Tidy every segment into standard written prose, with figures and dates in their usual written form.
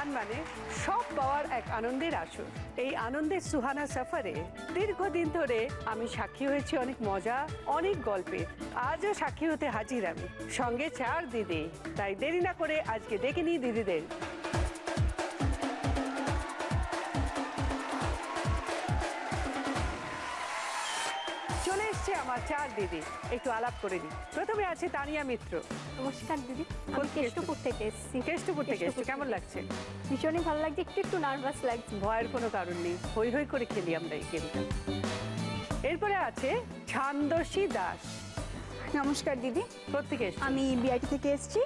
গান মানে সব পাওয়ার এক আনন্দের আসর। এই আনন্দের সুহানা সফরে দীর্ঘদিন ধরে আমি সাক্ষী হয়েছি অনেক মজা, অনেক গল্পের। আজও সাক্ষী হতে হাজির আমি, সঙ্গে 4 দিদি। তাই দেরি না করে আজকে ডেকে নিই দিদিদের। চলে এসছে আমার 4 দিদি, একটু আলাপ করে নিই। প্রথমে আছে তানিয়া মিত্র। নমস্কার দিদি, আমি কেষ্টপুর থেকে এসেছি। কেষ্টপুর থেকে এসছে, কেমন লাগছে? ভীষণই ভালো লাগছে, একটু একটু নার্ভাস লাগছে। ভয়ের কোনো কারণ নেই, হই হই করে খেলি আমরা এই গেমটা। এরপরে আছে ছান্দসী দাস। নমস্কার দিদি, প্রত্যেকে আমি বিআইটি থেকে এসেছি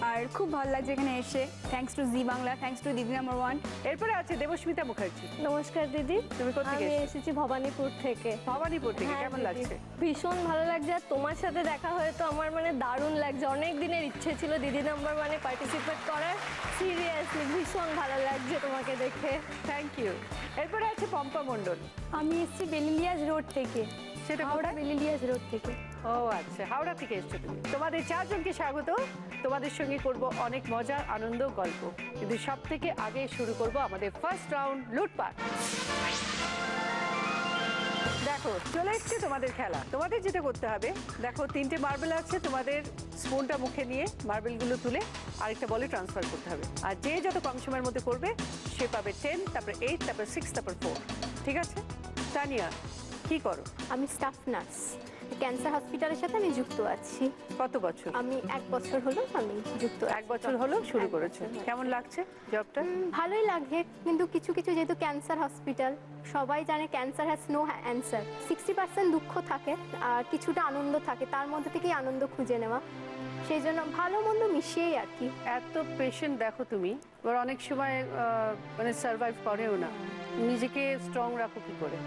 আর খুব ভালো লাগছে এখানে এসে। Thanks to G Bangla, thanks to দিদি নাম্বার 1। এরপরে আছে দেবস্মিতা মুখার্জি। নমস্কার দিদি, তুমি কোথা থেকে আমি এসেছো? এসেছি ভবানীপুর থেকে। ভবানীপুর থেকে, হ্যাঁ কেমন দিদি, লাগছে? ভীষণ ভালো লাগছে। আর তোমার সাথে দেখা হয়ে তো আমার মানে দারুণ লাগছে। অনেক দিনের ইচ্ছে ছিল দিদি নাম্বার 1-এ পার্টিসিপেট করার। সিরিয়াসলি ভীষণ ভালো লাগছে তোমাকে দেখে। Thank you. এরপরে আছে পম্পা মণ্ডল। আমি এসেছি বেলিলিয়াস রোড থেকে। সেটা হাওড়া কোথায়? বেলিলিয়াস রোড থেকে। ও আচ্ছা, হাওড়া থেকে এসছো তুমি। তোমাদের 4 জনকে স্বাগত। তোমাদের সঙ্গে করব অনেক মজার আনন্দ গল্প, কিন্তু সব থেকে আগে শুরু করব আমাদের ফার্স্ট রাউন্ড, লুটপাট। দেখো চলে এসছে তোমাদের খেলা। তোমাদের যেটা করতে হবে, দেখো 3টে মার্বেল আছে, তোমাদের স্পুনটা মুখে নিয়ে মার্বেলগুলো তুলে আরেকটা বলে ট্রান্সফার করতে হবে। আর যে যত কম সময়ের মধ্যে করবে সে পাবে 10, তারপর 8, তারপর 6, তারপর 4। ঠিক আছে? তানিয়া কি করো? আমি স্টাফ নার্স, ক্যান্সার হসপিটালের সাথে আমি যুক্ত আছি। কত বছর? আমি 1 বছর হলো আমি যুক্ত আছি। 1 বছর হলো শুরু 1 করেছে। বছর, হ্যাঁ। কেমন লাগছে জবটা? ভালোই লাগে, কিন্তু কিছু কিছু যেহেতু ক্যান্সার হসপিটাল, সবাই জানে ক্যান্সার হ্যাজ নো অ্যান্সার। 60% দুঃখ থাকে আর কিছুটা আনন্দ থাকে, তার মধ্যে থেকেই আনন্দ খুঁজে নেওয়া। সেই জন্য ভালো মন্দ মিশিয়েই আর কি। এত পেশেন্ট দেখো তুমি, এবার অনেক সময় মানে সার্ভাইভ করেও না। নিজেকে স্ট্রং রাখো কি করে?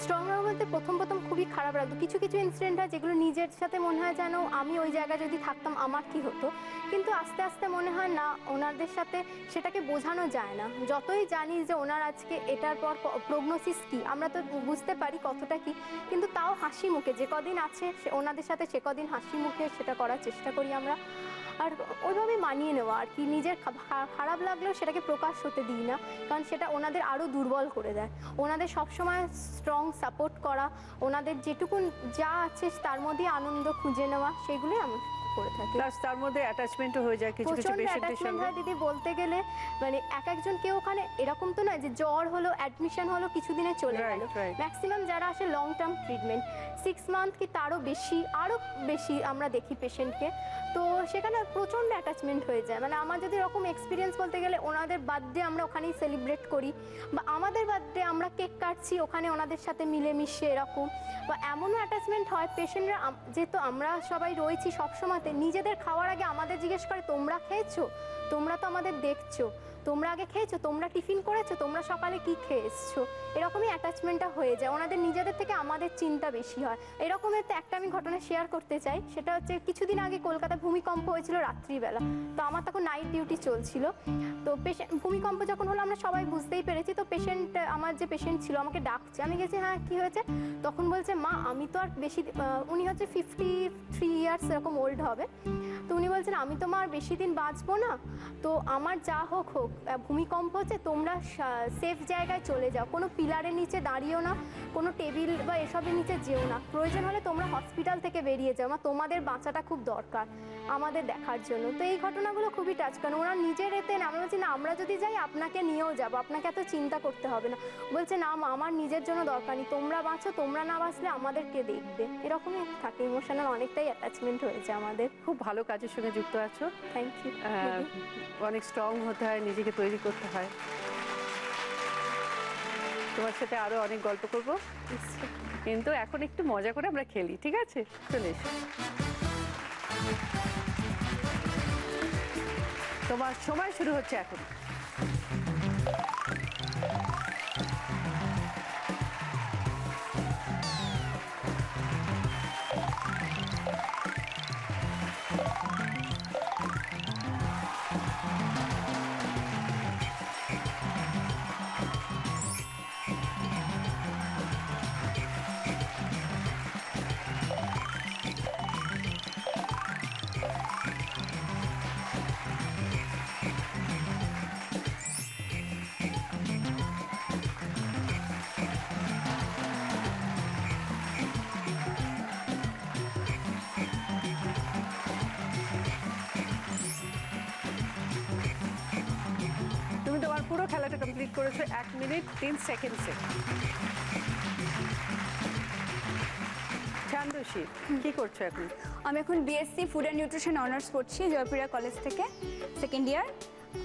স্ট্রং রাখা বলতে প্রথম প্রথম খুবই খারাপ লাগতো। কিছু কিছু ইনসিডেন্ট হয় যেগুলো নিজের সাথে মনে হয় যেন আমি ওই জায়গায় যদি থাকতাম আমার কি হতো, কিন্তু আস্তে আস্তে মনে হয় না, ওনাদের সাথে সেটাকে বোঝানো যায় না। যতই জানি যে ওনার আজকে এটার পর প্রগনোসিস কি, আমরা তো বুঝতে পারি কতটা কি, কিন্তু তাও হাসি মুখে যে কদিন আছে ওনাদের সাথে সে কদিন হাসি মুখে সেটা করার চেষ্টা করি আমরা। আর ওইভাবে মানিয়ে নেওয়া আর কি। নিজের খারাপ লাগলেও সেটাকে প্রকাশ হতে দিই না, কারণ সেটা ওনাদের আরও দুর্বল করে দেয়। ওনাদের সবসময় স্ট্রং সাপোর্ট করা, ওনাদের যেটুকুন যা আছে তার মধ্যে আনন্দ খুঁজে নেওয়া, সেগুলোই আমি করে থাকি। প্লাস তার মধ্যে অ্যাটাচমেন্টও হয়ে যায় কিছু কিছু প্রচন্ড পেশেন্টের অ্যাটাচমেন্ট সঙ্গে। হয় দিদি, বলতে গেলে মানে এক একজন কেউ ওখানে এরকম তো নয় যে জ্বর হলো অ্যাডমিশন হলো কিছুদিনে চলে গেল। ম্যাক্সিমাম যারা আসে লং টার্ম ট্রিটমেন্ট 6 মান্থ কি তারও বেশি আমরা দেখি পেশেন্টকে। তো সেখানে প্রচণ্ড অ্যাটাচমেন্ট হয়ে যায়। মানে আমার যদি এরকম এক্সপিরিয়েন্স বলতে গেলে, ওনাদের বার্থডে আমরা ওখানেই সেলিব্রেট করি, বা আমাদের বার্থডে আমরা কেক কাটছি ওখানে ওনাদের সাথে মিলেমিশে এরকম। বা এমনও অ্যাটাচমেন্ট হয় পেশেন্টরা, যেহেতু আমরা সবাই রয়েছি সবসময়তে, নিজেদের খাওয়ার আগে আমাদের জিজ্ঞেস করে তোমরা খেয়েছো, তোমরা তো আমাদের দেখছো, তোমরা আগে খেয়েছো, তোমরা টিফিন করেছো, তোমরা সকালে কি খেয়ে এসছো। এরকমই অ্যাটাচমেন্টটা হয়ে যায়। ওনাদের নিজেদের থেকে আমাদের চিন্তা বেশি হয়। এরকমের তো একটা আমি ঘটনা শেয়ার করতে চাই। সেটা হচ্ছে কিছুদিন আগে কলকাতায় ভূমিকম্প হয়েছিল রাত্রিবেলা। তো আমার তখন নাইট ডিউটি চলছিল। তো ভূমিকম্প যখন হলো আমরা সবাই বুঝতেই পেরেছি। তো আমার যে পেশেন্ট ছিল আমাকে ডাকছে, আমি গেছি, হ্যাঁ কী হয়েছে? তখন বলছে মা আমি তো আর বেশি, উনি হচ্ছে 53 ইয়ার্স এরকম ওল্ড হবে। তো উনি বলছেন আমি তো আর বেশি দিন বাঁচবো না, তো আমার যা হোক ভূমিকম্প হচ্ছে, তোমরা সেফ জায়গায় চলে যাও, কোনো পিলারের নিচে দাঁড়িয়েও না, কোনো টেবিল বা এসবের নিচে যেও না, প্রয়োজন হলে তোমরা হসপিটাল থেকে বেরিয়ে যাও, তোমাদের বাঁচাটা খুব দরকার আমাদের দেখার জন্য। তো এই ঘটনাগুলো খুবই টাচ, কারণ ওরা নিজের এতে না, আমরা বলছি না আমরা যদি যাই আপনাকে নিয়েও যাবো, আপনাকে এত চিন্তা করতে হবে না। বলছে না আমার নিজের জন্য দরকার নেই, তোমরা বাঁচো, তোমরা না বাঁচলে আমাদেরকে দেখবে। এরকমই থাকে, ইমোশনাল অনেকটাই অ্যাটাচমেন্ট হয়েছে আমাদের। খুব ভালো কাজের সঙ্গে যুক্ত আছো। Thank you. অনেক স্ট্রং হতে হয়, নিজেকে তৈরি করতে হয়। তোমার সাথে আরো অনেক গল্প করব, কিন্তু এখন একটু মজা করে আমরা খেলি, ঠিক আছে? চলে এসো। তোমার সময় শুরু হচ্ছে এখন। পুরো খেলাটা কমপ্লিট করেছো 1 মিনিট 3 সেকেন্ডসে। ছান্দসী, কি করছো এখন? আমি এখন BSc food and nutrition honours করছি জয়পুরা কলেজ থেকে, সেকেন্ড ইয়ার।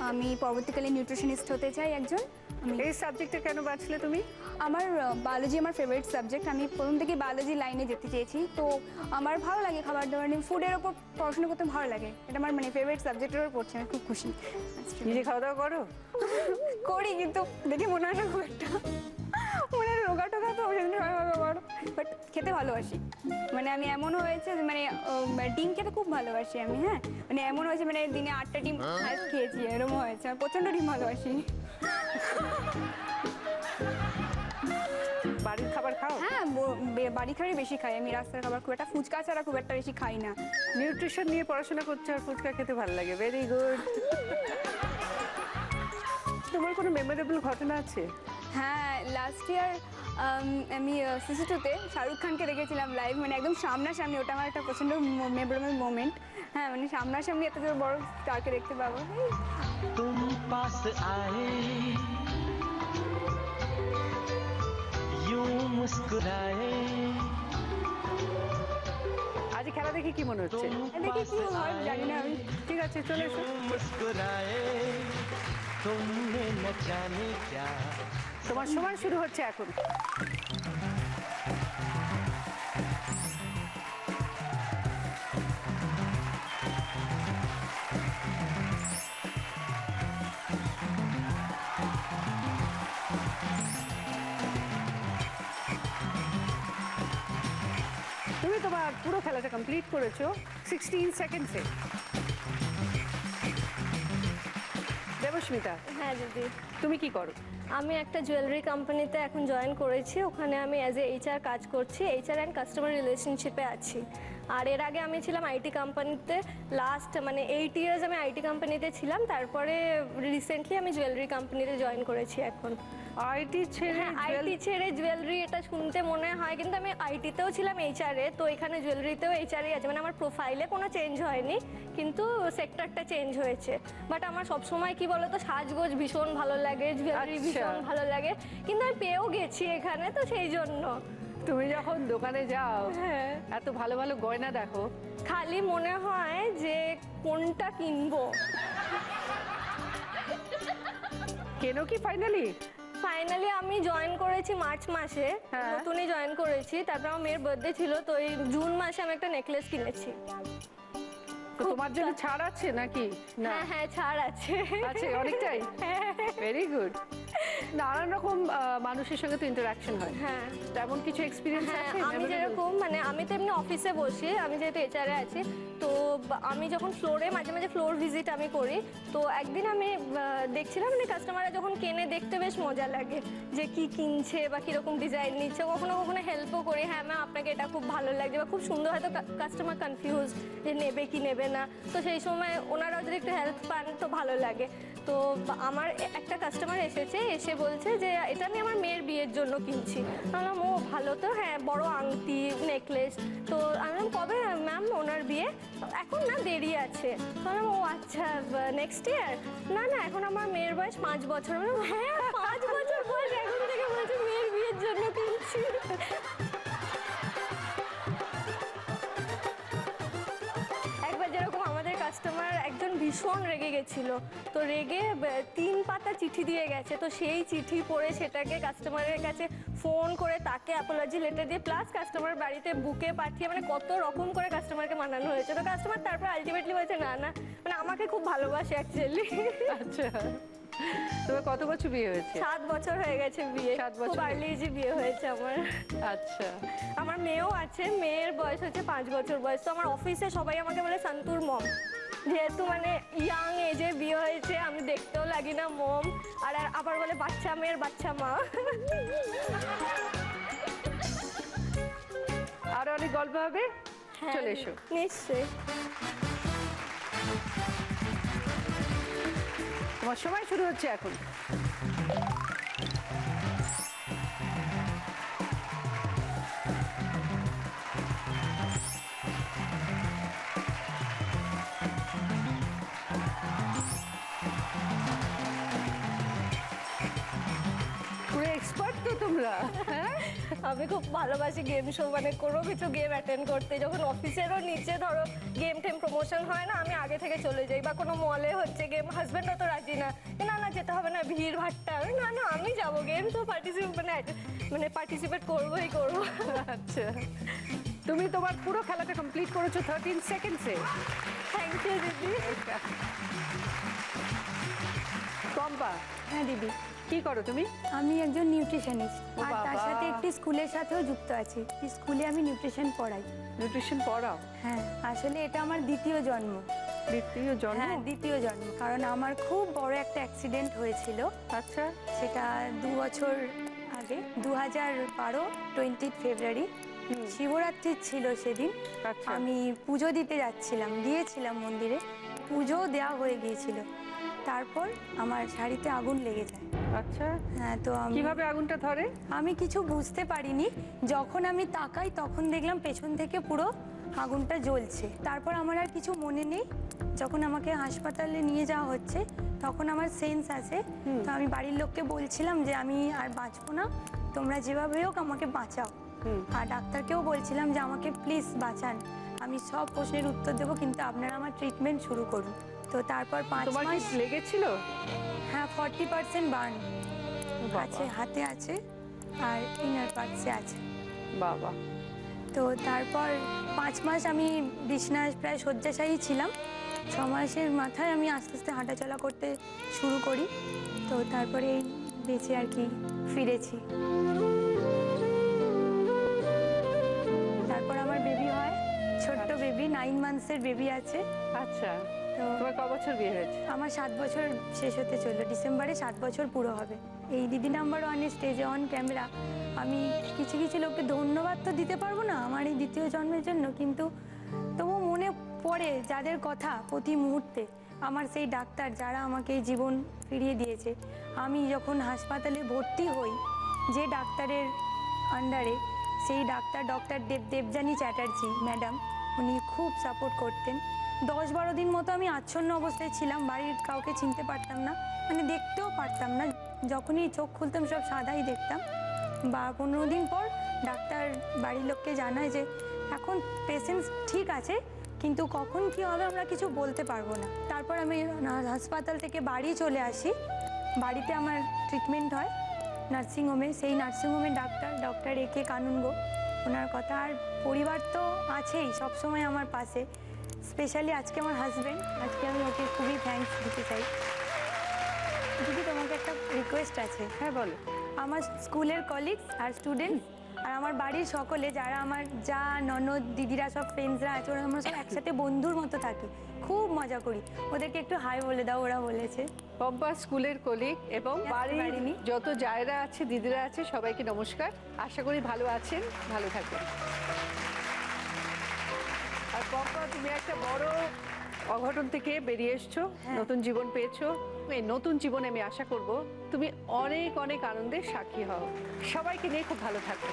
আমি পরবর্তীকালে নিউট্রিশনিস্ট হতে চাই একজন। এই সাবজেক্টটা কেন বাছলে তুমি? আমার বায়োলজি আমার ফেভারিট সাবজেক্ট। আমি প্রথম থেকে বায়োলজি লাইনে যেতে চেয়েছি। তো আমার ভালো লাগে খাবার দাবার নিয়ে, ফুডের ওপর পড়াশোনা করতে ভালো লাগে। এটা আমার মানে ফেভারিট সাবজেক্টের ওপর পড়ছি, আমি খুব খুশি। নিজে খাওয়া দাওয়া করো? করি, কিন্তু দেখে মনে হয় না খুব একটা, মনে হয় রোগা টোগা তো বাট খেতে ভালোবাসি। মানে আমি এমনও হয়েছে যে মানে ডিম খেতে খুব ভালোবাসি আমি। হ্যাঁ, মানে এমন হয়েছে মানে দিনে 8টা ডিম খেয়েছি, এরকম হয়েছে। আমি প্রচণ্ড ডিম ভালোবাসি। বাড়ির খাবার খাও? হ্যাঁ, বাড়ি খাবারই বেশি খাই আমি, রাস্তার খাবার খুব একটা, ফুচকা ছাড়া খুব একটা বেশি খাই না। নিউট্রিশন নিয়ে পড়াশোনা করছো আর ফুচকা খেতে ভালো লাগে, ভেরি গুড। তোমার কোনো মেমোরেবল ঘটনা আছে? হ্যাঁ, লাস্ট ইয়ার আমি সিসি2তে শাহরুখ খানকে দেখেছিলাম লাইভ, মানে একদম সামনাসামনি। ওটা আমার একটা প্রচণ্ড মেমোরেবল মোমেন্ট। হ্যাঁ, মানে সামনাসামনি এত বড় স্টারকে দেখতে পাবো। तुम पास आए यूं मुस्कुराए আজ খেলা দেখে কি মনে হচ্ছে? দেখি কি হয় জানি না আমি। ঠিক আছে, চলে এসো। यूं मुस्कुराए तुमने न जाने क्या তোমার সময় শুরু হচ্ছে এখন। তুমি তোমার পুরো খেলাটা কমপ্লিট করেছো 16 সেকেন্ডসে। দেবস্মিতা, হ্যাঁ দিদি, তুমি কি করো? আমি একটা জুয়েলারি কোম্পানিতে এখন জয়েন করেছি। ওখানে আমি অ্যাজ এ এইচআর কাজ করছি, এইচআর অ্যান্ড কাস্টমার রিলেশনশিপে আছি। আর এর আগে আমি ছিলাম আইটি কোম্পানিতে, লাস্ট মানে 8 ইয়ার্স আমি আইটি কোম্পানিতে ছিলাম। তারপরে রিসেন্টলি আমি জুয়েলারি কোম্পানিতে জয়েন করেছি এখন। আইটি ছেড়ে? হ্যাঁ, আইটি ছেড়ে জুয়েলারি, এটা শুনতে মনে হয়, কিন্তু আমি আইটিতেও ছিলাম এইচআরে, তো এখানে জুয়েলারিতেও এইচআরই আছে। মানে আমার প্রোফাইলে কোনো চেঞ্জ হয়নি, কিন্তু সেক্টরটা চেঞ্জ হয়েছে। বাট আমার সবসময় কি বলতো, সাজগোজ ভীষণ ভালো লাগে, জুয়েলারি আচ্ছা। ভীষণ ভালো লাগে, কিন্তু আমি পেয়েও গেছি এখানে, তো সেই জন্য। তুমি যখন দোকানে যাও হ্যাঁ, এত ভালো ভালো গয়না দেখো, খালি মনে হয় যে কোনটা কিনবো। কেন কি ফাইনালি? ফাইনালি আমি জয়েন করেছি মার্চ মাসে, হ্যাঁ। নতুনই জয়েন করেছি। তারপর আমার মেয়ের বার্থডে ছিল, তো এই জুন মাসে আমি একটা নেকলেস কিনেছি। তো তোমার জন্য ছাড় আছে নাকি? না, হ্যাঁ হ্যাঁ, ছাড় আছে। আছে অনেকটাই। Very good. নানান রকম মানুষের সঙ্গে তো ইন্টারাকশন হয়, হ্যাঁ তেমন কিছু এক্সপিরিয়েন্স হ্যাঁ, আছে? আমি যেরকম মানে আমি তো এমনি অফিসে বসি, আমি যেহেতু এইচআরে আছি, তো আমি যখন ফ্লোরে মাঝে মাঝে ফ্লোর ভিজিট আমি করি, তো একদিন আমি দেখছিলাম মানে কাস্টমাররা যখন কেনে দেখতে বেশ মজা লাগে যে কি কিনছে বা কীরকম ডিজাইন নিচ্ছে। কখনো কখনো হেল্পও করি, হ্যাঁ ম্যাম আপনাকে এটা খুব ভালো লাগছে বা খুব সুন্দর, হয়তো কাস্টমার কনফিউজ যে নেবে কি নেবে না, তো সেই সময় ওনারাও যদি একটু হেল্প পান তো ভালো লাগে। তো আমার একটা কাস্টমার এসেছে, এসে বলছে যে এটা আমি আমার মেয়ের বিয়ের জন্য কিনছি। বললাম ও ভালো তো, হ্যাঁ বড় আংটি নেকলেস। তো আমি বললাম কবে ম্যাম ওনার বিয়ে? এখন না, দেরি আছে। বললাম ও আচ্ছা, নেক্সট ইয়ার? না না, এখন আমার মেয়ের বয়স 5 বছর। বললাম হ্যাঁ 5 বছর বয়স, এখন থেকে বলছে মেয়ের বিয়ের জন্য কিনছি। একবার যেরকম আমাদের কাস্টমার একজন ভীষণ রেগে গেছিল, তো রেগে 3 পাতা চিঠি দিয়ে গেছে। তো সেই চিঠি পড়ে সেটাকে কাস্টমারের কাছে ফোন করে তাকে অ্যাপোলজি লেটার দিয়ে প্লাস কাস্টমার বাড়িতে বুকে পাঠিয়ে, মানে কত রকম করে কাস্টমারকে মানানো হয়েছে। তো কাস্টমার তারপর আলটিমেটলি বলছে না না, মানে আমাকে খুব ভালোবাসে অ্যাকচুয়ালি। আচ্ছা, তোমার কত বছর বিয়ে হয়েছে? 7 বছর হয়ে গেছে বিয়ে। 7 বছর? খুব আর্লি এজে বিয়ে হয়েছে আমার। আচ্ছা, আমার মেয়েও আছে, মেয়ের বয়স হচ্ছে 5 বছর বয়স। তো আমার অফিসে সবাই আমাকে বলে সন্তুর মম, যেহেতু মানে ইয়াং এজে বিয়ে হয়েছে, আমি দেখতেও লাগি না মম। আর আবার বলে বাচ্চা মেয়ের বাচ্চা মা। আর অনেক গল্প হবে, চলে এসো। নিশ্চয়ই। তোমার সময় শুরু হচ্ছে এখন। তোমরা? হ্যাঁ? আমি খুব ভালোবাসি গেম শো, মানে কোনো কিছু গেম অ্যাটেন্ড করতে। যখন অফিসেরও নিচে ধরো গেম টেম প্রমোশন হয় না, আমি আগে থেকে চলে যাই। বা কোনো মলে হচ্ছে গেম, হাজব্যান্ডও তো রাজি না, না না যেতে হবে না, ভিড় ভাট্টা। না না আমি যাবো গেম শো মানে পার্টিসিপেট করবোই করবো। আচ্ছা, তুমি তোমার পুরো খেলাটা কমপ্লিট করেছো 13 সেকেন্ডসে। থ্যাংক ইউ দিদি। পম্পা, হ্যাঁ দিদি, কি করো তুমি? আমি একজন নিউট্রিশনিস্ট, ও আর তার বাবা। সাথে একটি স্কুলের সাথেও যুক্ত আছি। স্কুলে আমি নিউট্রিশন পড়াই। নিউট্রিশন পড়াও? হ্যাঁ, আসলে এটা আমার দ্বিতীয় জন্ম। দ্বিতীয় জন্ম? হ্যাঁ, দ্বিতীয় জন্ম, কারণ আমার খুব বড় একটা অ্যাক্সিডেন্ট হয়েছিল। আচ্ছা, সেটা 2 বছর আগে, 2012 20 ফেব্রুয়ারি। শিবরাত্রি ছিল সেদিন। আচ্ছা। আমি পুজো দিতে যাচ্ছিলাম, গিয়েছিলাম মন্দিরে, পুজো দেওয়া হয়ে গিয়েছিল। তারপর আমার শাড়িতে আগুন লেগে যায়। আচ্ছা, হ্যাঁ, তো কিভাবে আগুনটা ধরে? আমি কিছু বুঝতে পারিনি। যখন আমি তাকাই তখন দেখলাম পেছন থেকে পুরো আগুনটা জ্বলছে। তারপর আমার আর কিছু মনে নেই। যখন আমাকে হাসপাতালে নিয়ে যাওয়া হচ্ছে তখন আমার সেন্স আছে। তো আমি বাড়ির লোককে বলছিলাম যে আমি আর বাঁচবো না, তোমরা যেভাবে হোক আমাকে বাঁচাও। আর ডাক্তারকেও বলছিলাম যে আমাকে প্লিজ বাঁচান, আমি সব প্রশ্নের উত্তর দেবো, কিন্তু আপনারা আমার ট্রিটমেন্ট শুরু করুন। তো তারপর 5 তোমার কি মাস। লেগেছিল? হ্যাঁ, 40% বার্ন বাবা। আছে, হাতে আছে আর ইনার পার্টসে আছে। বাবা। তো তারপর 5 মাস আমি বিছনায় প্রায় শয্যাশায়ী ছিলাম। 6 মাসের মাথায় আমি আস্তে আস্তে হাঁটাচলা করতে শুরু করি। তো তারপরে এই বেঁচে আর কি ফিরেছি। তারপর আমার বেবি হয়, ছোট্ট বেবি, 9 মান্থসের বেবি আছে। আচ্ছা, তো তোমার ক বছর বিয়ে হয়েছে? আমার 7 বছর শেষ হতে চললো, ডিসেম্বরে 7 বছর পুরো হবে। এই দিদি নাম্বার ওয়ানের স্টেজে অন ক্যামেরা আমি কিছু কিছু লোককে ধন্যবাদ তো দিতে পারবো না আমার এই দ্বিতীয় জন্মের জন্য, কিন্তু তবু মনে পড়ে যাদের কথা প্রতি মুহূর্তে, আমার সেই ডাক্তার যারা আমাকে এই জীবন ফিরিয়ে দিয়েছে। আমি যখন হাসপাতালে ভর্তি হই, যে ডাক্তারের আন্ডারে, সেই ডক্টর দেবযানী চ্যাটার্জি ম্যাডাম, উনি খুব সাপোর্ট করতেন। 10-12 দিন মতো আমি আচ্ছন্ন অবস্থায় ছিলাম, বাড়ির কাউকে চিনতে পারতাম না, মানে দেখতেও পারতাম না। যখনই চোখ খুলতাম সব সাদাই দেখতাম। বা 15 দিন পর ডাক্তার বাড়ির লোককে জানায় যে এখন পেশেন্ট ঠিক আছে, কিন্তু কখন কি হবে আমরা কিছু বলতে পারবো না। তারপর আমি হাসপাতাল থেকে বাড়ি চলে আসি। বাড়িতে আমার ট্রিটমেন্ট হয় নার্সিংহোমে। সেই নার্সিংহোমে ডক্টর একে কানুনগো, ওনার কথা। আর পরিবার তো আছেই সবসময় আমার পাশে, স্পেশালি আজকে আমার হাজব্যান্ড। আজকে আমি ওকে খুবই থ্যাঙ্কস দিতে চাই। দিদি, তোমাকে একটা রিকোয়েস্ট আছে। হ্যাঁ, বলো। আমার স্কুলের কলিগস আর স্টুডেন্টস আর আমার বাড়ির সকলে, যারা আমার যা ননদ দিদিরা সব ফ্রেন্ডসরা আছে, ওরা আমরা সব একসাথে বন্ধুর মতো থাকি, খুব মজা করি। ওদেরকে একটু হাই বলে দাও, ওরা বলেছে। পম্পা স্কুলের কলিগ এবং বাড়ির বাড়িনি। যত জায়রা আছে, দিদিরা আছে, সবাইকে নমস্কার। আশা করি ভালো আছেন, ভালো থাকবেন। আর পম্পা, তুমি একটা বড় অঘটন থেকে বেরিয়ে এসছো, নতুন জীবন পেয়েছো। এই নতুন জীবনে আমি আশা করব তুমি অনেক অনেক আনন্দের সাক্ষী হও। সবাইকে নিয়ে খুব ভালো থাকবে।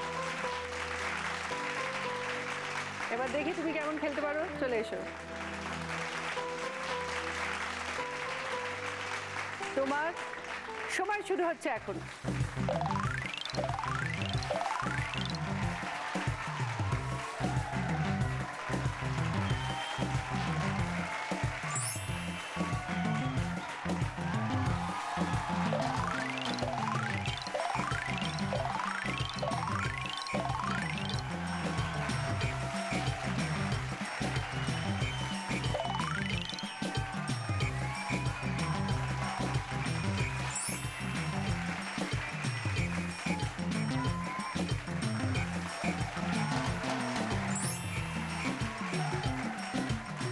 এবার দেখি তুমি কেমন খেলতে পারো। চলে এসো। তোমার সময় শুরু হচ্ছে এখন।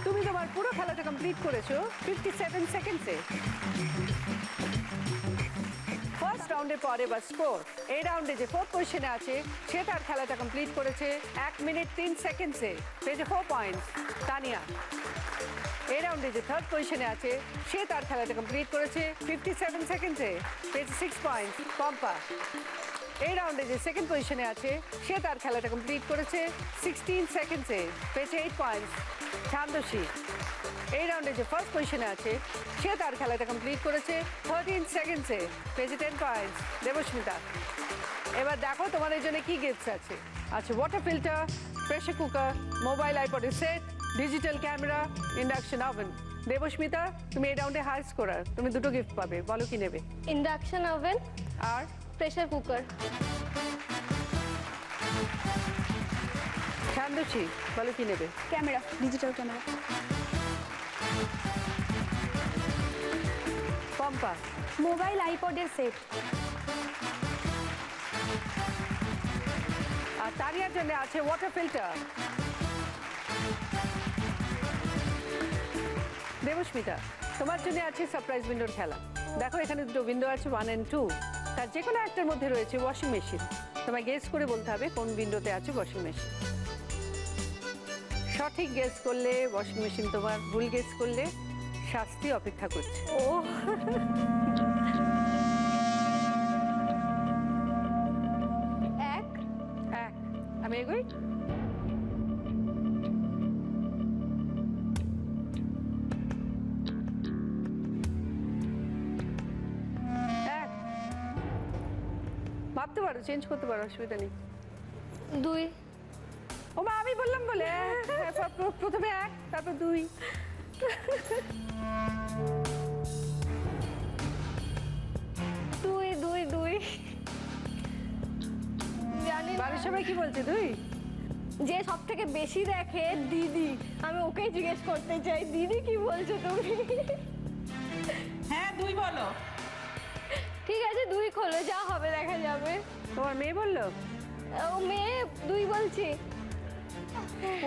তুমি তোমার পুরো খেলাটা কমপ্লিট করেছো 57 সেকেন্ডসে। ফার্স্ট রাউন্ডের পরে বা স্কোর, এই রাউন্ডে যে 4th পজিশনে আছে সে তার খেলাটা কমপ্লিট করেছে 1 মিনিট 3 সেকেন্ডসে, পেয়েছে 4 পয়েন্টস। তানিয়া এই রাউন্ডে যে 3rd পজিশনে আছে সে তার খেলাটা কমপ্লিট করেছে 57 সেকেন্ডসে, পেয়েছে 6 পয়েন্টস। পম্পা এই রাউন্ডে যে 2nd পজিশনে আছে সে তার খেলাটা কমপ্লিট করেছে 16 সেকেন্ডসে, পেয়েছে 8 পয়েন্টস। ছান্দসী এই রাউন্ডে যে 1st পজিশনে আছে সে তার খেলাটা কমপ্লিট করেছে 13 সেকেন্ডসে, পেয়েছে 10 পয়েন্টস। দেবস্মিতা এবার দেখো তোমাদের জন্য কি গিফটস আছে। আচ্ছা, water filter, pressure cooker, mobile আইপডের set, digital camera, induction oven. Debasmita, তুমি এই রাউন্ডে হাই স্কোরার, তুমি দুটো গিফট পাবে, বলো কি নেবে। ইন্ডাকশন ওভেন, আর প্রেসার কুকার। ছান্দসী, বলো কি নেবে। Camera, digital camera. Pampa, mobile আইপডের সেট। আর তারিয়ার জন্য আছে ওয়াটার ফিল্টার। দেবস্মিতা, তোমার জন্য আছে সারপ্রাইজ উইন্ডোর খেলা। দেখো এখানে দুটো উইন্ডো আছে, 1 and 2। তার যে কোনো একটার মধ্যে রয়েছে ওয়াশিং মেশিন। তোমায় গেস করে বলতে হবে কোন উইন্ডোতে আছে ওয়াশিং মেশিন। সঠিক গেস করলে ওয়াশিং মেশিন তোমার, ভুল গেস করলে শাস্তি অপেক্ষা করছে। ও এক, আমি এগোই। এক, ভাবতে পারো, চেঞ্জ করতে পারো, অসুবিধা নেই। 2, ও মা, আমি বললাম বলে প্রথমে এক, তারপর 2। দুই। জানি না। বাড়ির সবাই কি বলছে 2? যে সব থেকে বেশি দেখে দিদি, আমি ওকেই জিজ্ঞেস করতে চাই, দিদি কি বলছো তুমি? হ্যাঁ 2 বলো। ঠিক আছে 2 খোলো, যা হবে দেখা যাবে। তোমার মেয়ে বললো? ও মেয়ে 2 বলছি।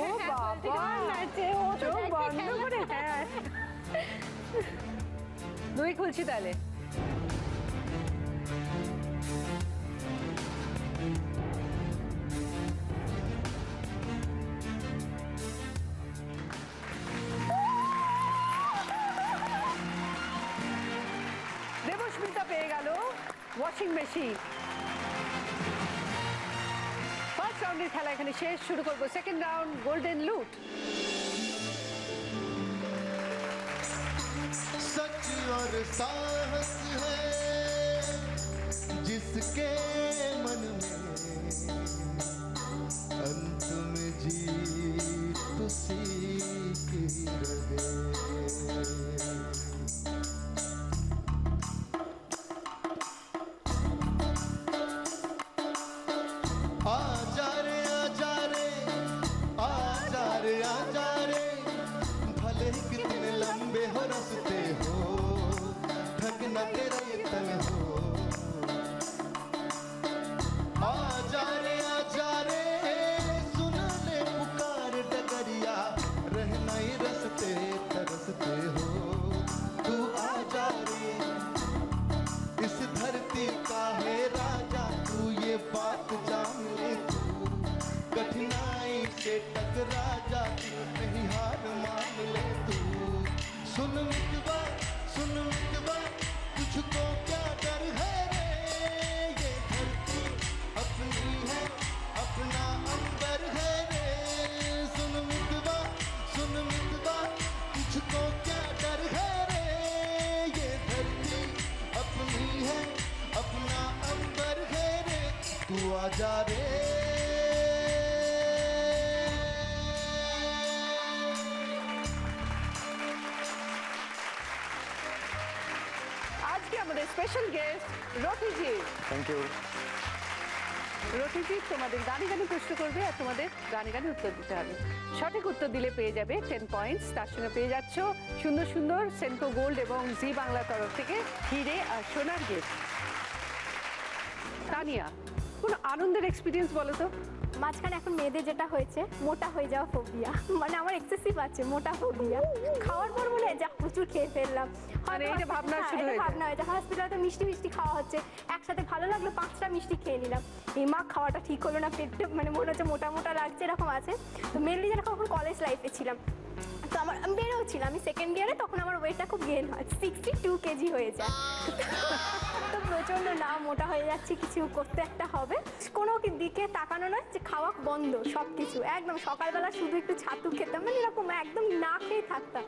ও বাবা, কেমন আছে? ও তো চোখ দেখে বন্ধ খেলা। করে, হ্যাঁ। 2 খুলছি তাহলে। দেবস্মিতা পেয়ে গেল ওয়াশিং মেশিন। ফার্স্ট রাউন্ডের খেলা এখানে শেষ। শুরু করবো সেকেন্ড রাউন্ড, গোল্ডেন লুট। सच और साहस है जिसके मन में अंत में जीत उसी की रहे। आजा रे आजा रे आजा रे आजा रे, भले ही कितने लंबे हो रास्ते हो, थकना तेरा ये तन हो। आजा रे सुन ले पुकार डगरिया, रहना ही रस्ते तरसते हो। तू आजा रे, इस धरती का है राजा तू, ये बात जान ले तू। कठिनाई से टकरा जा तू, नहीं हार मान ले तू। सुन मितवा तुझको क्या डर है रे, ये धरती अपनी है, अपना अंबर है रे। सुन मितवा तुझको क्या डर है रे, ये धरती अपनी है, अपना अंबर है रे। तू आजा रे। আজকে আমাদের special guest Ratiji. Thank you. Ratiji তোমাদের গানে গানে প্রশ্ন করবে আর তোমাদের গানে গানে উত্তর দিতে হবে। সঠিক উত্তর দিলে পেয়ে যাবে 10 পয়েন্টস। তার সঙ্গে পেয়ে যাচ্ছ সুন্দর সুন্দর সেনকো গোল্ড এবং জি বাংলা তরফ থেকে হিরে আর সোনার গিফট। তানিয়া, কোন আনন্দের এক্সপিরিয়েন্স বলো তো। মাঝখানে এখন মেয়েদের যেটা হয়েছে মোটা হয়ে যাওয়া ফোবিয়া, মানে আমার এক্সেসিভ আছে মোটা ফোবিয়া। খাওয়ার পর মনে হয় যা প্রচুর খেয়ে ফেললাম, মানে এইটা ভাবনা শুরু হয়ে যায়। ভাবনা হয়ে যায়। হসপিটালে তো মিষ্টি মিষ্টি খাওয়া হচ্ছে, একসাথে ভালো লাগলো 5টা মিষ্টি খেয়ে নিলাম। এই মা খাওয়াটা ঠিক হলো না, পেটটা মানে মনে হচ্ছে মোটা মোটা লাগছে, এরকম আছে। তো মেনলি যেটা যখন কলেজ লাইফে ছিলাম, তো আমি বেরোও ছিলাম, আমি সেকেন্ড ইয়ারে, তখন আমার ওয়েটটা খুব গেন হয়, 62 কেজি হয়ে যায়। তো প্রচণ্ড না মোটা হয়ে যাচ্ছে, কিছু করতে একটা হবে। কোনো দিকে তাকানো নয় যে খাওয়া বন্ধ, সব কিছু একদম। সকালবেলা শুধু একটু ছাতু খেতাম, মানে এরকম একদম না খেয়ে থাকতাম।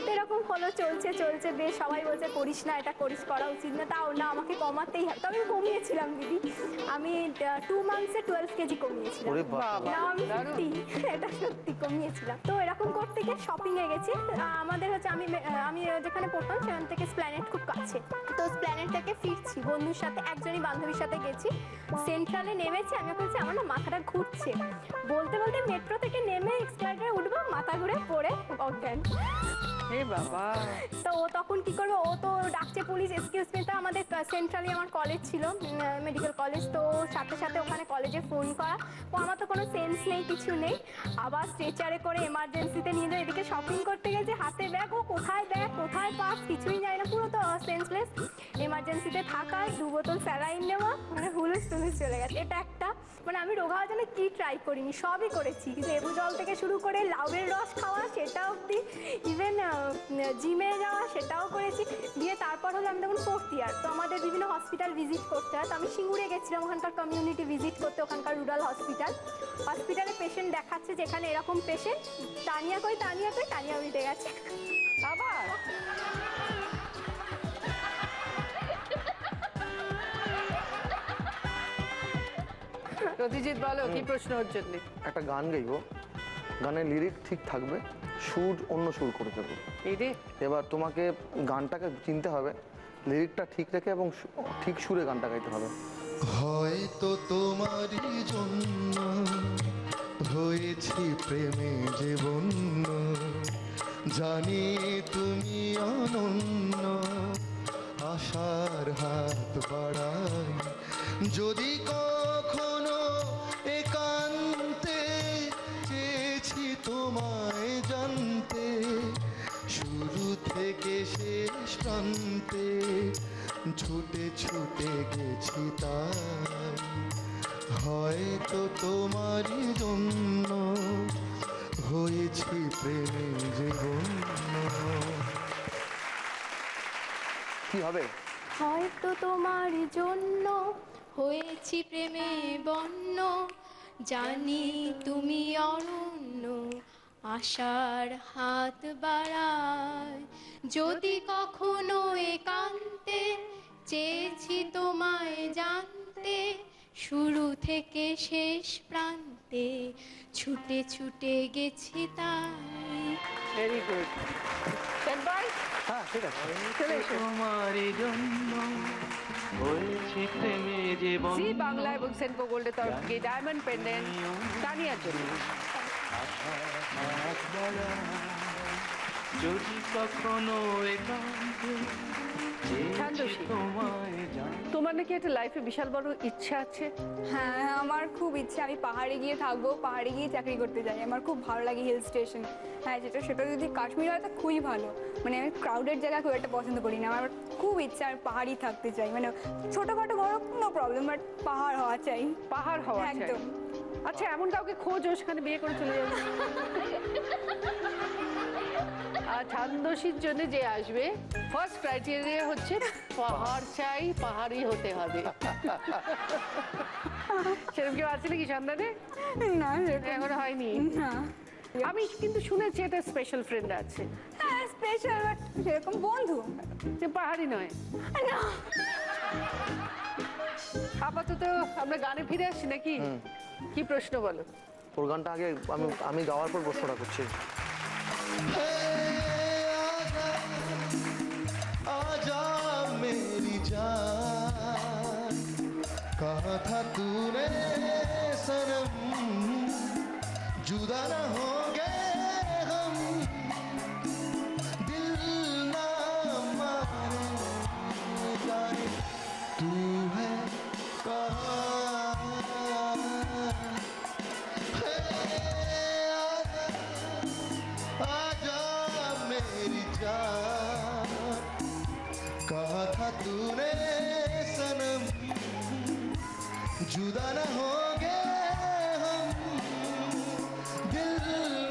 তো এরকম হলো, চলছে চলছে বেশ, সবাই বলছে করিস না, এটা করা উচিত না, তাও না আমাকে কমাতেই হবে। তবে আমি কমিয়েছিলাম দিদি, আমি 2 মান্থসে 12 কেজি কমিয়েছিলাম। ওরে বাবা। না আমি সত্যি, এটা সত্যি কমিয়েছিলাম। তো এরকম করতে গিয়ে শপিংয়ে গেছি। আমাদের হচ্ছে আমি যেখানে পড়তাম সেখান থেকে স্প্ল্যানেড খুব কাছে, তো স্প্ল্যানেড থেকে ফিরছি বন্ধুর সাথে, একজনই বান্ধবীর সাথে গেছি। সেন্ট্রালে নেমেছি, আমি বলছি আমার না মাথাটা ঘুরছে, বলতে বলতে মেট্রো থেকে নেমে এক্সপ্লাইটারে উঠবো, মাথা ঘুরে পড়ে অজ্ঞান। এ বাবা, তো ও তখন কি করবে, ও তো ডাকছে পুলিশ, এক্সকিউজ মি। তো আমাদের সেন্ট্রালি আমার কলেজ ছিল, মেডিকেল কলেজ, তো সাথে সাথে ওখানে কলেজে ফোন করা। ও আমার তো কোনো সেন্স নেই, কিছু নেই, আবার স্ট্রেচারে করে এমার্জেন্সিতে নিয়ে যায়। এদিকে শপিং করতে গেছে, হাতে ব্যাগ, ও কোথায় ব্যাগ কোথায় পাস কিছুই যায় না, পুরো তো সেন্সলেস। এমার্জেন্সিতে থাকা, 2 বোতল স্যালাইন নেওয়া, মানে হুলুস টুলুস চলে গেছে। এটা একটা, মানে আমি রোগা হওয়ার জন্য কি ট্রাই করিনি, সবই করেছি, লেবু জল থেকে শুরু করে লাউয়ের রস খাওয়া সেটা অবধি, ইভেন জিমে যাওয়া সেটাও করেছি। দিয়ে তারপর হলো আমি তখন 4th ইয়ার, তো আমাদের বিভিন্ন হসপিটাল ভিজিট করতে হয়। তো আমি সিঙ্গুরে গেছিলাম ওখানকার কমিউনিটি ভিজিট করতে, ওখানকার রুরাল হসপিটালে পেশেন্ট দেখাচ্ছে যেখানে এরকম পেশেন্ট, তানিয়া উল্টে গেছে। আবার প্রতিজিৎ বলো কি প্রশ্ন ওর জন্য? একটা গান গাইবো, গানের লিরিক ঠিক থাকবে, সুর অন্য সুর করে দেবো। এই রে, এবার তোমাকে গানটাকে চিনতে হবে, লিরিকটা ঠিক রেখে এবং ঠিক সুরে গানটা গাইতে হবে। হয়তো তোমারই জন্য হয়েছি প্রেমে যে বন্য, জানি তুমি অনন্য, আশার হাত বাড়াই যদি কখনো একান্তে, চেয়েছি তোমায় জানতে, শুরু থেকে শেষ প্রান্তে ছুটে ছুটে গেছি তাই, হয়তো তোমারই জন্য হয়েছি প্রেমে যে বন্য। কি হবে? হয়তো তোমার জন্য হয়েছি প্রেমে বন্য, জানি তুমি অনন্য, আশার হাত বাড়ায় যদি কখনো একান্তে, চেয়েছি তোমায় জানতে, শুরু থেকে শেষ প্রান্তে ছুটে ছুটে গেছি তাই। Very good. ভাই হ্যাঁ ঠিক আছে। চলে এসো। তোমারই জন্য হয়েছে প্রেমে জীবন, জি বাংলা এবং সেনকো গোল্ডের তরফ থেকে ডায়মন্ড পেন্ডেন্ট তানিয়ার জন্য। যদি কখনো একান্তে, ছান্দসী, তোমায় জান। তোমার নাকি একটা লাইফে বিশাল বড় ইচ্ছা আছে? হ্যাঁ, আমার খুব ইচ্ছে আমি পাহাড়ে গিয়ে থাকবো, পাহাড়ে গিয়ে চাকরি করতে যাই। আমার খুব ভালো লাগে হিল স্টেশন। হ্যাঁ, সেটা যদি কাশ্মীর হয় তো খুবই ভালো। মানে আমি ক্রাউডেড জায়গা খুব একটা পছন্দ করি না, আমার খুব ইচ্ছা আমি পাহাড়ই থাকতে চাই। মানে ছোটোখাটো ঘর নো প্রবলেম, বাট পাহাড় হওয়া চাই। পাহাড় হওয়া চাই। একদম। আচ্ছা, এমন কাউকে খোঁজো সেখানে বিয়ে করে চলে যাবে। আর ছান্দসীর জন্য যে আসবে, ফার্স্ট ক্রাইটেরিয়া হচ্ছে পাহাড় চাই, পাহাড়ই হতে হবে। সেরকম কেউ আছে নাকি সন্ধানে? না, এখনো হয়নি। না। আমি কিন্তু শুনেছি একটা স্পেশাল ফ্রেন্ড আছে, হ্যাঁ, স্পেশাল, বাট সেরকম বন্ধু যে পাহাড়ি নয়। না। আপাতত আমরা গানে ফিরে আসছি নাকি? কি প্রশ্ন বলো? ওর গানটা আগে আমি গাওয়ার পর প্রশ্নটা করছি। आजा मेरी जान, कहा था तूने सनम, जुदा ना होंगे हम, दिल ना माने जाने तू है कहाँ। आजा मेरी जान, कहा था तूने सनम, जुदा न होंगे हम, दिल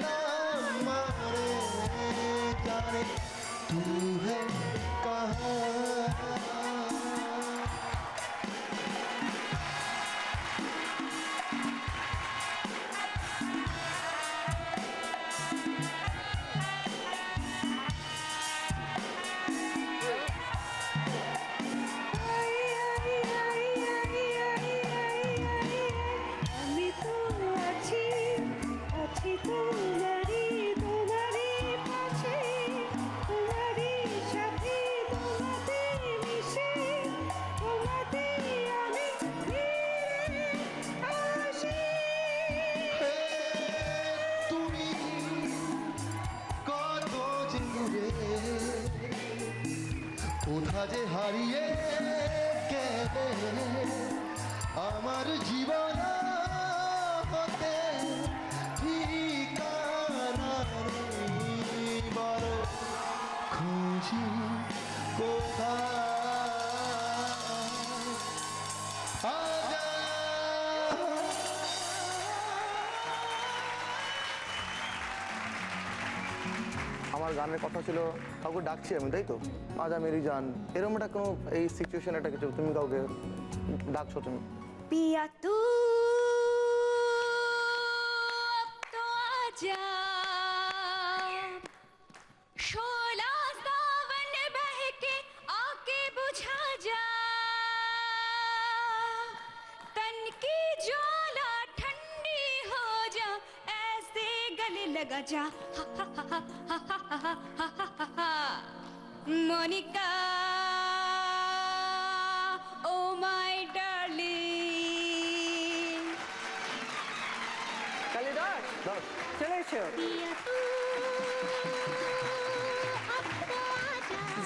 ना मारे जाने तू है कहाँ। কোথা যে হারিয়ে গেলে আমার জীবন হতে ঠিকানা নেই, বড় খুঁজি কোথায় আজা। আমার গানের কথা ছিল কাউকে ডাকছি আমি, তাই তো? আজা মেরি জান, এরকম একটা কোনো এই সিচুয়েশন একটা কিছু তুমি কাউকে ডাকছো তুমি। पिया तू अब तो आजा, शोला सावन बहके आके बुझा जा, तन की ज्वाला ठंडी हो जा, ऐसे गले लगा जा, हा हा हा हा हा हा हा हा हा हा। Monica oh my darling, Kalidas চলে এসো।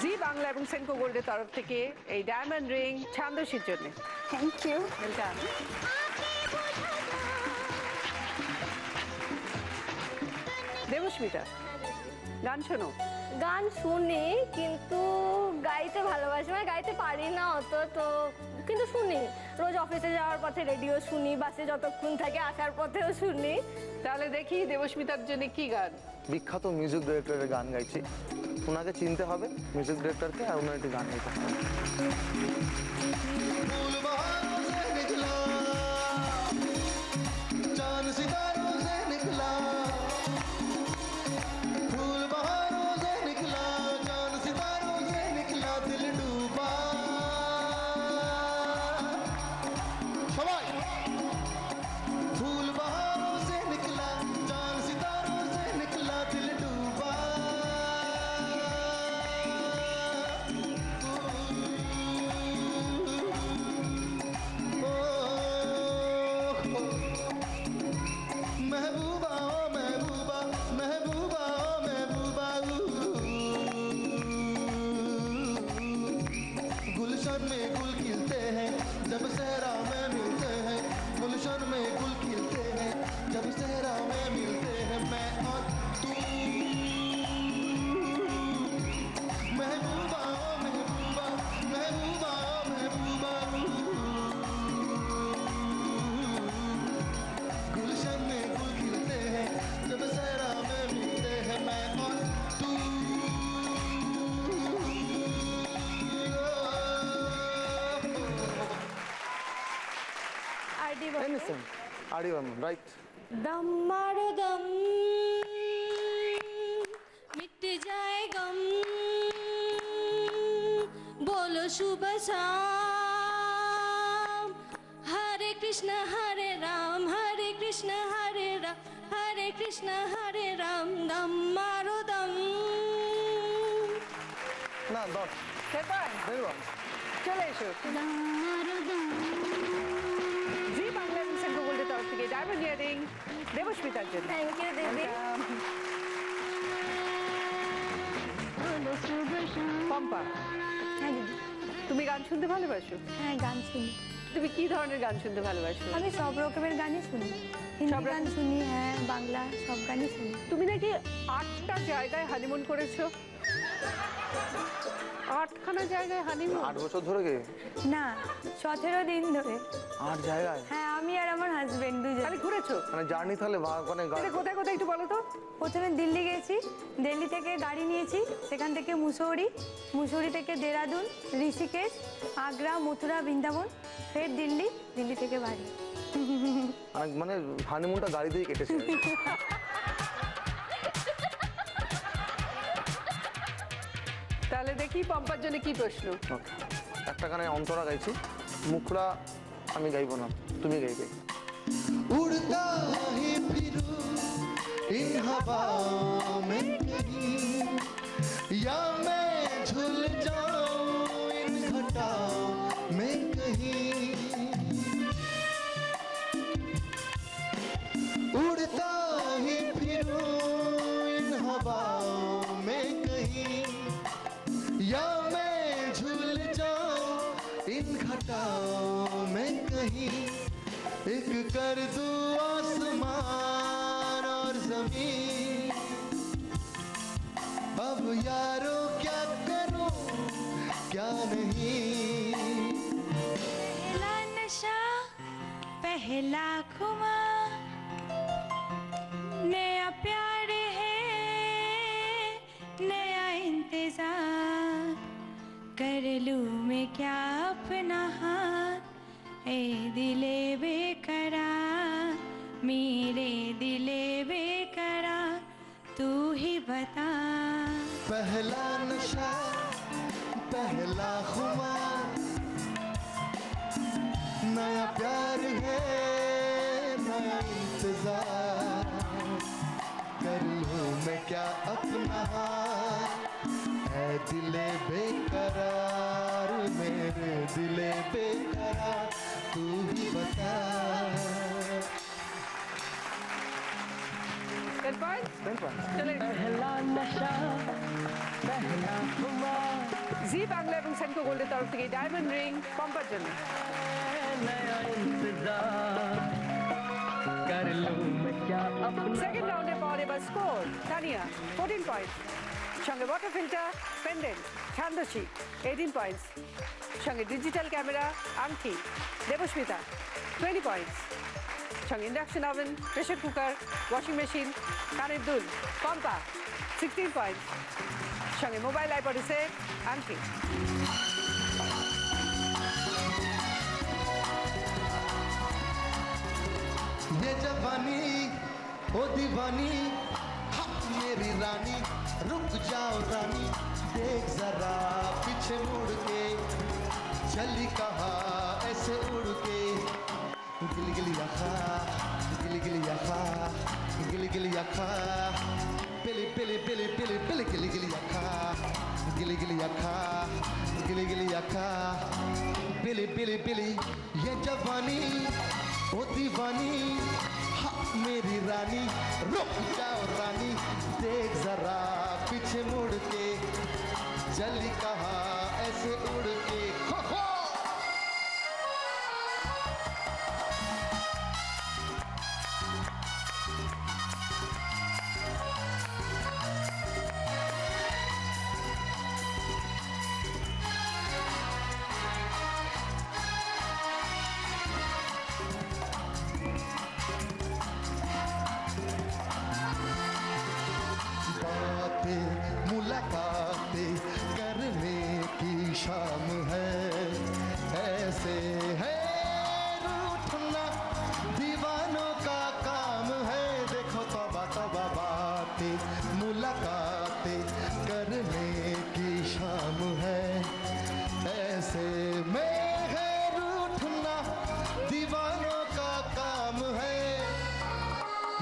জি বাংলা এবং সেনকো গোল্ডের তরফ থেকে এই ডায়মন্ড রিং ছান্দসীর জন্য। Thank you. ওয়েলকাম। দেবস্মিতা, গান শোনো? গান শুনি কিন্তু গাইতে ভালোবাসি, মানে গাইতে পারি না অত, তো কিন্তু শুনি। রোজ অফিসে যাওয়ার পথে রেডিও শুনি, বাসে যতক্ষণ থাকে আসার পথেও শুনি। তাহলে দেখি দেবস্মিতার জন্য কি গান। বিখ্যাত মিউজিক ডিরেক্টরের গান গাইছি, ওনাকে চিনতে হবে মিউজিক ডিরেক্টরকে, আর ওনার একটি গান গাইতে হবে। फूल बहारों से निकला, चांद सितारों से निकला, फूल बहारों से निकला, चांद सितारों से निकला, दिल डूबा। सबाई। फूल बहारों से निकला, चांद सितारों से निकला, दिल डूबा। महबूबा ओ महबूबा, महबूबा ओ महबूबा, गुलशन में गुल खिलते हैं जब सहरा में मिलते हैं, गुलशन में गुल खिलते हैं जब सहरा में मिलते हैं, मैं और तू। महबूबा ओ महबूबा, महबूबा ओ महबूबा, गुलशन में गुल खिलते हैं जब सहरा में मिलते हैं, मैं और तू। RD Anything. আরি বর্মন, রাইট। दम मारो दम, मिट जाए गम, बोलो शुभ शाम, हरे कृष्ण हरे राम, हरे कृष्ण हरे राम, हरे कृष्ण हरे राम, दम मारो दम। না দশ সেটাই ভেরি ওয়েল। চলে এসো। জি বাংলা এবং সেনকো গোল্ডের তরফ থেকে ডায়মন্ড ইয়ারিং দেবস্মিতার জন্য। थैंक यू दीदी। পম্পা, হ্যাঁ দিদি। তুমি গান শুনতে ভালোবাসো? হ্যাঁ গান শুনি, তুমি কি ধরনের গান শুনতে ভালোবাসো? আমি সব রকমের গানই শুনি, হিন্দি গান শুনি, হ্যাঁ বাংলা সব গানই শুনি। তুমি নাকি 8টা জায়গায় হানিমুন করেছো? 8খানা জায়গায় হানিমুন? 8 বছর ধরে গে না 17 দিন ধরে। 8 জায়গায়? হ্যাঁ আমি আর আমার হাজবেন্ড দুজন। খালি ঘুরেছো? মানে জার্নি তাহলে মানে তাহলে কোথায় কোথায় একটু বলো তো। প্রথমে দিল্লি গেছি, দিল্লি থেকে গাড়ি নিয়েছি, সেখান থেকে মুসৌরি, মুসৌরি থেকে দেরাদুন, ঋষিকেশ, আগ্রা, মথুরা, বৃন্দাবন, ফের দিল্লি, দিল্লি থেকে বাড়ি। মানে হানিমুনটা গাড়ি দিয়ে কেটেছে। তাহলে দেখি পম্পার জন্য কি প্রশ্ন। Okay. একটা গানে অন্তরা গাইছি, মুখরা আমি গাইবো না, তুমি গাইবে। उड़ता ही फिरूं इन हवाओं में कहीं, या मैं झूल जाऊं इन घटाओं में कहीं, उड़ता ही फिरूं इन हवाओं में कहीं, दिशाओं में कहीं एक कर दूं आसमान और जमीन। अब यारो क्या करूं क्या नहीं। पहला नशा पहला खुमार, नया प्यार है नया इंतजार, कर लूं मैं क्या अपना हाथ, ए दिले बेकरार, मेरे दिले बेकरार, तू ही बता। पहला नशा पहला खुमार, नया प्यार है नया इंतजार, कर लूं मैं क्या अपना हाथ, है दिले बेकरार, मेरे दिले बेकरार, तू ही बता। 10 points? 10 points. চলে पहला नशा पहला खुमार, জি বাংলা এবং সেনকো গোল্ডের তরফ থেকে ডায়মন্ড রিং পম্পার জন্য। नया इंतजार, कर लूं मैं क्या अपना। সেকেন্ড রাউন্ডে পাওয়ার এবার স্কোর তানিয়া 14 পয়েন্ট, সঙ্গে ওয়াটার ফিল্টার পেন্ডেন্ট ছান্দসী 18 পয়েন্টস, সঙ্গে ডিজিটাল ক্যামেরা আংটি দেবস্মিতা 20 পয়েন্টস, সঙ্গে induction oven pressure cooker washing machine কানের দুল পম্পা 16 পয়েন্টস, সঙ্গে মোবাইল আইপড সেট আংটি। ये जवानी ओ दीवानी, हाँ मेरी रानी, रुक जाओ रानी, देख जरा पीछे मुड़ के, चली कहा ऐसे उड़ के, गिली गिली आखा, गिली गिली आखा, गिली गिली आखा, पिली पिली पिली पिली पिली गिली गिली आखा, गिली गिली आखा, गिली गिली आखा, पिली पिली पिली। ये जवानी ओ दीवानी, हाँ मेरी रानी, रुक जाओ रानी, देख जरा पीछे मुड़ के, चली कहा ऐसे उड़ के। हो हो। बातें मुलाकातें करने की शाम है, ऐसे है रूठना दीवानों का काम है। देखो तौबा तौबा बातें मुलाकातें करने की शाम है, ऐसे में है रूठना दीवानों का काम है।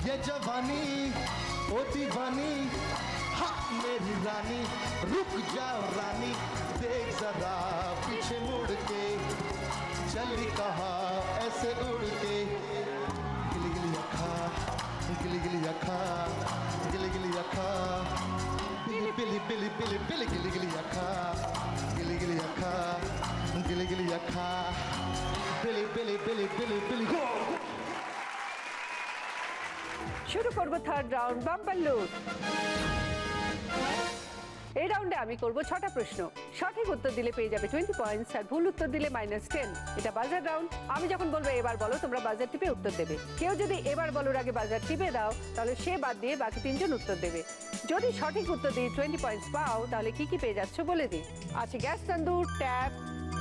ये जवानी ओ दीवानी, हाँ मेरी रानी, रुक जाओ रानी, देख जरा पीछे मुड़ के, चली कहा ऐसे उड़ के, गिली गिली आखा, गिली गिली आखा, गिली गिली आखा, पिली पिली पिली पिली पिली गिली गिली आखा, गिली गिली आखा, गिली गिली आखा, पिली पिली पिली पिली पिली गो। শুরু করবো থার্ড রাউন্ড বাম্পার লুট। এই রাউন্ডে আমি করব 6টা প্রশ্ন, সঠিক উত্তর দিলে পেয়ে যাবে 20 পয়েন্টস, আর ভুল উত্তর দিলে -10। এটা বাজার রাউন্ড। আমি যখন বলবো এবার বলো, তোমরা বাজার টিপে উত্তর দেবে। কেউ যদি এবার বলার আগে বাজার টিপে দাও, তাহলে সে বাদ দিয়ে বাকি 3 জন উত্তর দেবে। যদি সঠিক উত্তর দিয়ে 20 পয়েন্টস পাও, তাহলে কি কি পেয়ে যাচ্ছ বলে দিই। আছে gas tandoor, tap,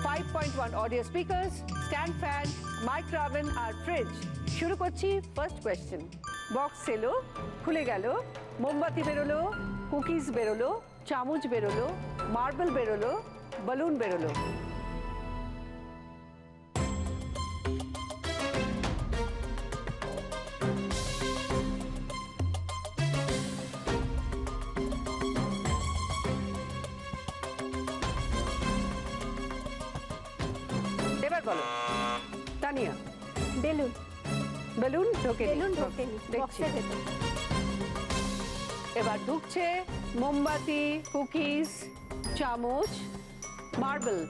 5.1 audio speakers, stand fan, micro oven আর ফ্রিজ। শুরু করছি ফার্স্ট কোয়েশ্চেন। বক্স এলো, খুলে গেল, মোমবাতি বেরোলো, কুকিজ বেরোলো, চামচ বেরোলো, মার্বেল বেরোলো, বালুন বেরোলো। এবার বলো তানিয়া। বেলুন। বেলুন ঢোকে বেলুন ঢোকেনি বক্সের ভেতর। এবার ঢুকছে মোমবাতি, কুকিজ, চামচ, মার্বেল।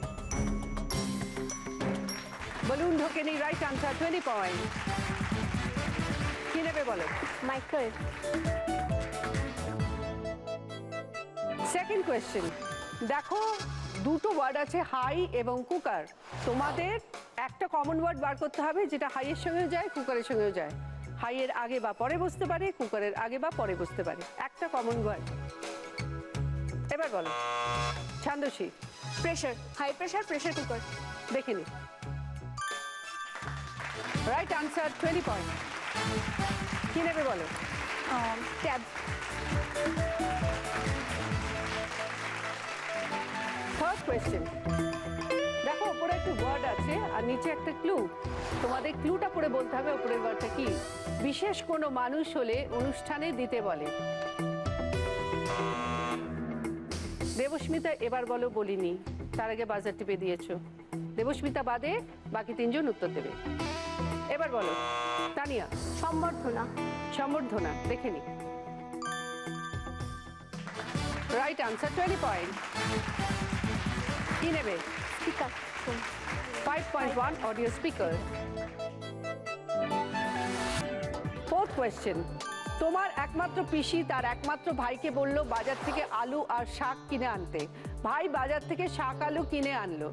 বলুন ঢোকেনি, রাইট আনসার, 20 পয়েন্ট। কি নেবে বলো? মাইক্রোওয়েভ। সেকেন্ড কোয়েশ্চেন, দেখো দুটো ওয়ার্ড আছে হাই এবং কুকার। তোমাদের একটা কমন ওয়ার্ড বার করতে হবে যেটা হাইয়ের সঙ্গেও যায়, কুকারের সঙ্গেও যায়। হাইয়ের আগে বা পরে বসতে পারে, কুকারের আগে বা পরে বসতে পারে, একটা কমন ওয়ার্ড। এবার বলো ছান্দসী। Pressure, high pressure, pressure cooker. দেখে নি, রাইট আনসার, 20 পয়েন্ট। কি নেবে বলো? ট্যাব। থার্ড কোয়েশ্চেন, দেখো উপরে একটা ওয়ার্ড আছে আর নিচে একটা ক্লু। তোমাদের ক্লুটা পড়ে বলতে হবে উপরের ওয়ার্ডটা কি। বিশেষ কোনো মানুষ হলে অনুষ্ঠানে দিতে বলে। দেবস্মিতা এবার বলো, বলিনি, তার আগে বাজার টিপে দিয়েছো। দেবস্মিতা বাদে বাকি তিনজন উত্তর দেবে। এবার বলো তানিয়া। সম্বর্ধনা। সম্বর্ধনা, দেখে নি, রাইট আনসার, 20 পয়েন্ট। কি নেবে? Speaker. 5.1 audio speaker. Fourth question, তোমার একমাত্র পিসি তার একমাত্র ভাইকে বলল বাজার থেকে আলু আর শাক কিনে আনতে। ভাই বাজার থেকে শাক আলু কিনে আনলো।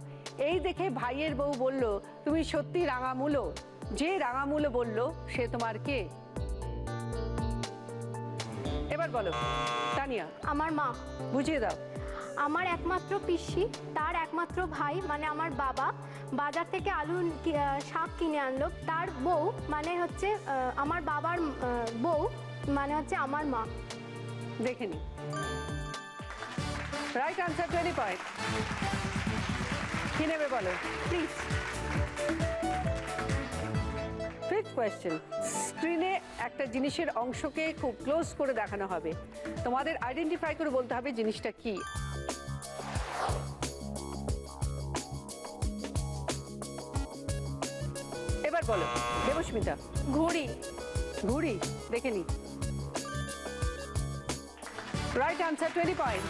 এই দেখে ভাইয়ের বউ বলল, তুমি সত্যি রাঙামুলো। যে রাঙামুলো বলল সে তোমার কে? এবার বলো তানিয়া। আমার মা। বুঝিয়ে দাও। আমার একমাত্র পিসি তার একমাত্র ভাই মানে আমার বাবা বাজার থেকে আলু শাক কিনে আনলো। তার বউ মানে হচ্ছে আমার বাবার বউ মানে হচ্ছে আমার মা। দেখে নি, রাইট আনসার, 20 পয়েন্ট। কি নেবে বলো প্লিজ? ফিফথ কোয়েশ্চেন, স্ক্রিনে একটা জিনিসের অংশকে খুব ক্লোজ করে দেখানো হবে। তোমাদের আইডেন্টিফাই করে বলতে হবে জিনিসটা কি। এবার বলো দেবস্মিতা। ঘড়ি। ঘুড়ি, দেখে নি, রাইট আনসার, 20 পয়েন্ট।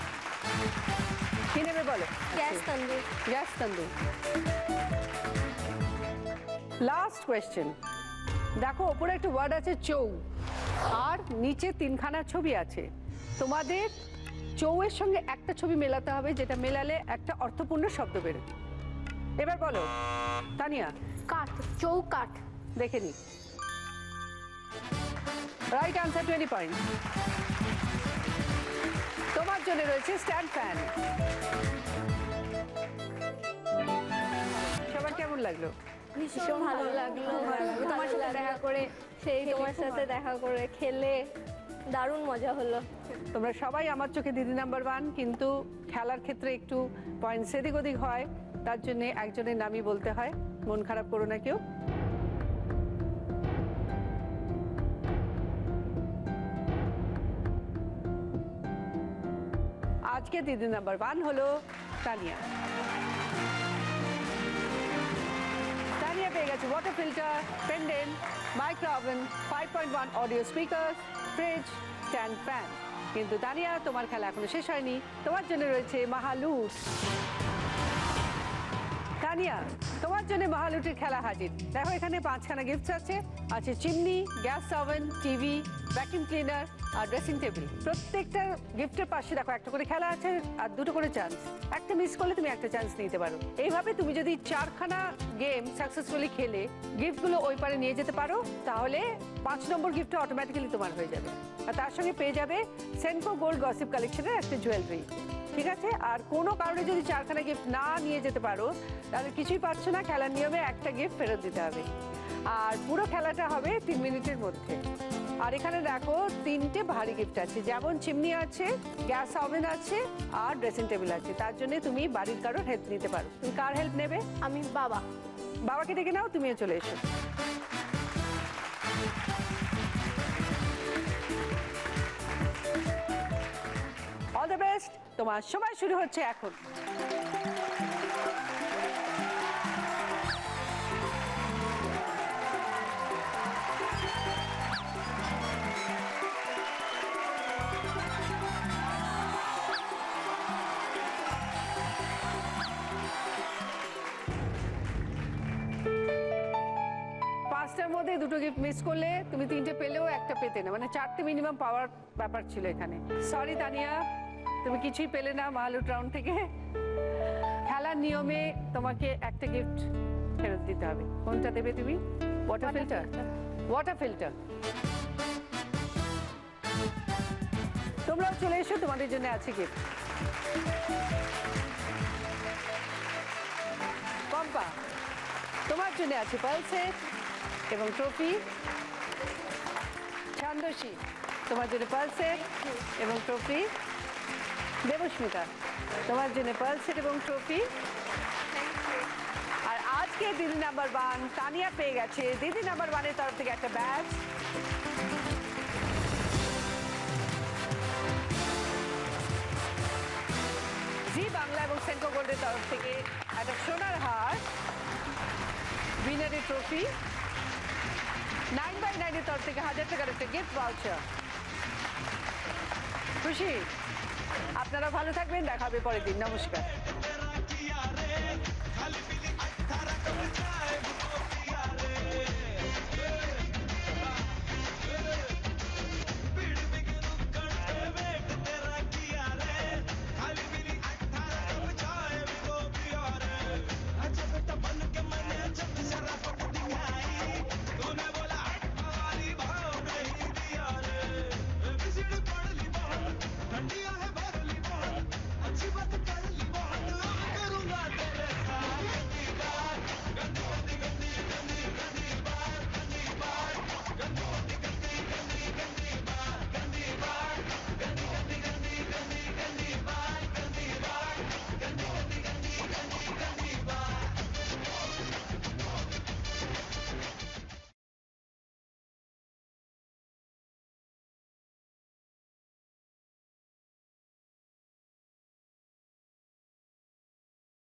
কি নেবে বলো? গ্যাস তন্দুর। গ্যাস তন্দুর। লাস্ট কোয়েশ্চেন, দেখো ওপরে একটা ওয়ার্ড আছে চৌ আর নিচে তিনখানা ছবি আছে। তোমাদের চৌয়ের সঙ্গে একটা ছবি মেলাতে হবে, যেটা মেলালে একটা অর্থপূর্ণ শব্দ বেরোবে। এবার বলো তানিয়া। কাঠ। চৌকাঠ। দেখে নি, রাইট আনসার, 20 পয়েন্ট। তোমার জন্য রয়েছে স্ট্যান্ড ফ্যান। সবার কেমন লাগলো? ভীষণ ভালো লাগলো। তোমার সাথে দেখা করে, সেই তোমার সাথে দেখা করে খেলে দারুণ মজা হলো। তোমরা সবাই আমার চোখে দিদি নাম্বার 1, কিন্তু খেলার ক্ষেত্রে একটু পয়েন্টস এদিক ওদিক হয়, তার জন্য একজনের নামই বলতে হয়। মন খারাপ করো না কেউ। আজকে দিদি নাম্বার 1 হলো তানিয়া। তানিয়া পেয়ে গেছে water filter, pendant, micro oven, 5.1 audio speaker, fridge, stand fan. কিন্তু তানিয়া, তোমার খেলা এখনো শেষ হয়নি। তোমার জন্য রয়েছে মাহালুট। তানিয়া, তোমার জন্য মাহালুটের খেলা হাজির। দেখো এখানে 5খানা গিফটস আছে। আছে chimney, gas oven, TV, vacuum cleaner আর ড্রেসিং টেবিল। প্রত্যেকটা গিফটের পাশে দেখো একটা করে খেলা আছে আর 2টো করে চান্স। একটা মিস করলে তুমি একটা চান্স নিতে পারো। এইভাবে তুমি যদি 4খানা গেম সাকসেসফুলি খেলে গিফটগুলো ওই পারে নিয়ে যেতে পারো, তাহলে 5 নম্বর গিফটটা অটোমেটিক্যালি তোমার হয়ে যাবে। আর তার সঙ্গে পেয়ে যাবে সেনকো গোল্ড গসিপ কালেকশনের একটা জুয়েলারি। ঠিক আছে? আর কোনো কারণে যদি 4খানা গিফট না নিয়ে যেতে পারো, তাহলে কিছুই পাচ্ছ না। খেলার নিয়মে একটা গিফট ফেরত দিতে হবে। আর পুরো খেলাটা হবে 3 মিনিটের মধ্যে। আর এখানে দেখো 3টে ভারী গিফট আছে, যেমন চিমনি আছে, গ্যাস ওভেন আছে আর ড্রেসিং টেবিল আছে। তার জন্য তুমি বাড়ির কারোর হেল্প নিতে পারো। তুমি কার হেল্প নেবে? আমি বাবা। বাবাকে ডেকে নাও, তুমিও চলে এসো। All the best. তোমার সময় শুরু হচ্ছে এখন। মধ্যে দুটো গিফট মিস করলে তুমি তিনটে পেলেও একটা পেতে না, মানে চারটে মিনিমাম পাওয়ার ব্যাপার ছিল এখানে। সরি তানিয়া, তুমি কিছুই পেলে না মাহলুট রাউন্ড থেকে। খেলার নিয়মে তোমাকে একটা গিফট ফেরত দিতে হবে। কোনটা দেবে তুমি? Water filter. Water filter. তোমরাও চলে এসো, তোমাদের জন্য আছে গিফট। পম্পা, তোমার জন্য আছে পালসেট এবং ট্রফি। ছান্দসী, তোমার জন্য পালসেট এবং ট্রফি। দেবস্মিতা, তোমার জন্য পালসেট এবং ট্রফি। আর আজকে দিদি নাম্বার 1 তানিয়া পেয়ে গেছে দিদি নাম্বার 1-এর তরফ থেকে একটা ব্যাচ। জি বাংলা এবং সেন্কো গোল্ডের তরফ থেকে একটা সোনার হার, উইনারের ট্রফি, 9/9-এর তরফ থেকে 1000 টাকার একটা গিফট ভাউচার। খুশি? আপনারা ভালো থাকবেন, দেখা হবে পরের দিন। নমস্কার।